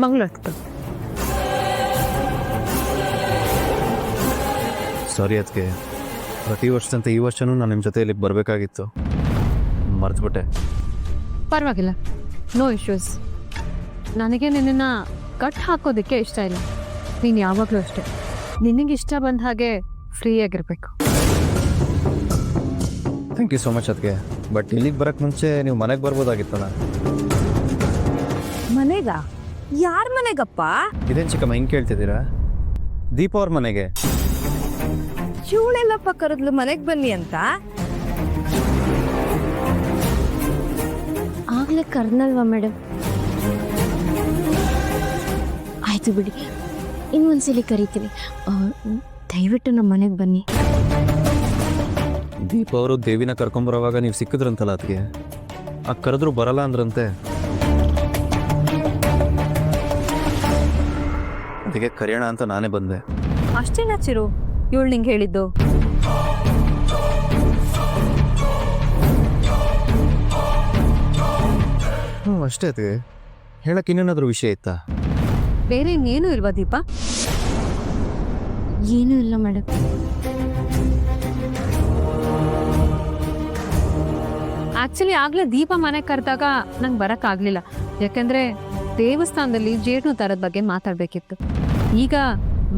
ಮಂಗಳೂರು. ಸಾರಿ ಅದಕ್ಕೆ ಪ್ರತಿ ವರ್ಷದಂತೆ ಈ ವರ್ಷನೂ ನಾನು ನಿಮ್ಮ ಜೊತೆ ಇಲ್ಲಿಗೆ ಬರಬೇಕಾಗಿತ್ತು, ಮರ್ತ್ಬಿಟ್ಟೆ. ಪರವಾಗಿಲ್ಲ, ನೋ ಇಶ್ಯೂಸ್. ನನಗೆ ನಿನ್ನನ್ನು ಕಟ್ ಹಾಕೋದಕ್ಕೆ ಇಷ್ಟ ಇಲ್ಲ. ನೀನು ಯಾವಾಗಲೂ ಅಷ್ಟೆ, ನಿನಗೆ ಇಷ್ಟ ಬಂದ ಹಾಗೆ ಫ್ರೀಯಾಗಿರ್ಬೇಕು. ಥ್ಯಾಂಕ್ ಯು ಸೋ ಮಚ್ ಅದಕ್ಕೆ. ಬಟ್ ಇಲ್ಲಿಗೆ ಬರೋಕ್ಕೆ ಮುಂಚೆ ನೀವು ಮನೆಗೆ ಬರ್ಬೋದಾಗಿತ್ತಲ್ಲ. ಮನೆಗ? ಯಾರ ಮನೆಗಪ್ಪ? ಇದೇನು ಚಿಕ್ಕಮ್ಮ ಹಿಂಗೆ ಕೇಳ್ತಿದ್ದೀರಾ? ದೀಪ ಅವ್ರ ಮನೆಗೆ. ಇವಳೆಲ್ಲಪ್ಪ ಕರೆದ್ಲು ಮನೆಗೆ ಬನ್ನಿ ಅಂತ. ಆಗ್ಲೇ ಕರ್ನಲ್ವಾ ಮೇಡಮ್? ಆಯ್ತು ಬಿಡಿ, ಇನ್ನೊಂದ್ಸಲಿ ಕರಿತೀನಿ. ದಯವಿಟ್ಟು ನಮ್ಮ ಮನೆಗೆ ಬನ್ನಿ. ದೀಪ ಅವರು ದೇವಿನ ಕರ್ಕೊಂಬರೋವಾಗ ನೀವು ಸಿಕ್ಕಿದ್ರಂತಲ್ಲ ಅದಕ್ಕೆ, ಆ ಕರೆದ್ರು ಬರಲ್ಲ ಅಂದ್ರಂತೆ. ಅದಕ್ಕೆ ಕರೆಯೋಣ ಅಂತ ನಾನೇ ಬಂದೆ. ಅಷ್ಟೇನಾ ಚಿರು ಇವಳು ನಿಂಗೆ ಹೇಳಿದ್ದು? ಹ್ಞೂ ಅಷ್ಟೇ ಅದಕ್ಕೆ. ಹೇಳಕ್ಕೆ ಇನ್ನೇನಾದರೂ ವಿಷಯ ಇತ್ತಾ? ಬೇರೆ ಇನ್ನೇನು ಇಲ್ವಾ ದೀಪ? ಏನೂ ಇಲ್ಲ ಮೇಡಮ್. ಆ್ಯಕ್ಚುಲಿ ಆಗಲೇ ದೀಪ ಮನೆಗೆ ಕರೆದಾಗ ನಂಗೆ ಬರೋಕ್ಕಾಗಲಿಲ್ಲ. ಯಾಕೆಂದರೆ ದೇವಸ್ಥಾನದಲ್ಲಿ ಜೇನು ಥರದ ಬಗ್ಗೆ ಮಾತಾಡಬೇಕಿತ್ತು. ಈಗ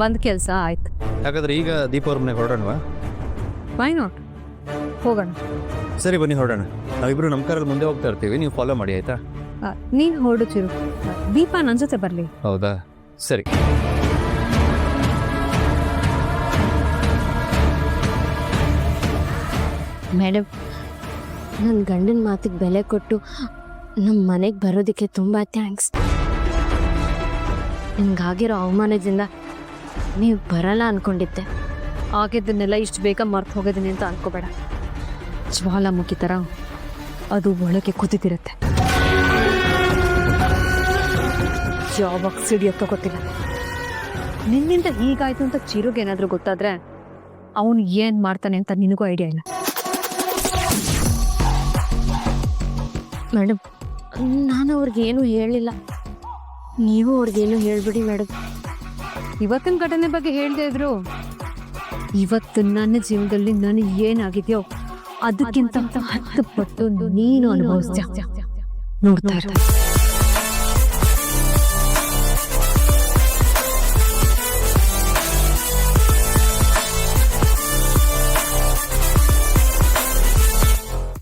ಬಂದ ಕೆಲಸ ಆಯ್ತು. ಹಾಗಾದ್ರೆ ಈಗ ದೀಪ ಅವ್ರ ಮನೆಗೆ ಹೊರಡೋಣವಾ? ವೈ ನಾಟ್, ಹೋಗೋಣ. ಸರಿ ಬನ್ನಿ ಹೊರಡೋಣ. ನಾವಿಬ್ರು ನಮ್ಮ ಕಾರಲ್ಲಿ ಮುಂದೆ ಹೋಗ್ತಾ ಇರ್ತೀವಿ, ನೀವು ಫಾಲೋ ಮಾಡಿ ಆಯ್ತಾ? ನೀನು ಹೊರಡು ಚಿರು, ದೀಪ ನನ್ನ ಜೊತೆ ಬರಲಿ. ಹೌದಾ, ಸರಿ. ಮೇಡಮ್, ನನ್ನ ಗಂಡನ ಮಾತಿಗೆ ಬೆಲೆ ಕೊಟ್ಟು ನಮ್ಮ ಮನೆಗೆ ಬರೋದಕ್ಕೆ ತುಂಬ ಥ್ಯಾಂಕ್ಸ್. ನಿಮ್ಗಾಗಿರೋ ಅವಮಾನದಿಂದ ನೀವು ಬರಲ್ಲ ಅಂದ್ಕೊಂಡಿದ್ದೆ. ಆಗಿದ್ದನ್ನೆಲ್ಲ ಇಷ್ಟು ಬೇಗ ಮರ್ತು ಹೋಗೋದೀನಿ ಅಂತ ಅನ್ಕೋಬೇಡ. ಜ್ವಾಲಾಮುಖಿ ಥರ ಅದು ಒಳಗೆ ಕುದಿತಿರುತ್ತೆ. ಯಾವಾಗ ಸಿಡಿಯೋಕ್ಕೋ ಗೊತ್ತಿಲ್ಲ. ನಿನ್ನಿಂದ ಹೀಗಾಯ್ತು ಅಂತ ಚಿರುಗೆ ಏನಾದರೂ ಗೊತ್ತಾದರೆ ಅವನು ಏನು ಮಾಡ್ತಾನೆ ಅಂತ ನಿನಗೂ ಐಡಿಯಾ ಇಲ್ಲ. ಮೇಡಮ್, ನಾನು ಅವ್ರಿಗೇನು ಹೇಳಿಲ್ಲ. ನೀವು ಅವ್ರಿಗೇನು ಹೇಳ್ಬಿಡಿ ಮೇಡಮ್. ಇವತ್ತಿನ ಘಟನೆ ಬಗ್ಗೆ ಹೇಳ್ದೇ ಇದ್ರು ಇವತ್ತು ನನ್ನ ಜೀವನದಲ್ಲಿ ನನಗೆ ಏನಾಗಿದೆಯೋ ಅದಕ್ಕಿಂತ 10 ಪಟ್ಟು ನೀನು ಅನುಭವಿಸ್ತೀಯ. ನೋಡ್ತಾ ಇರ್ತಾರೆ.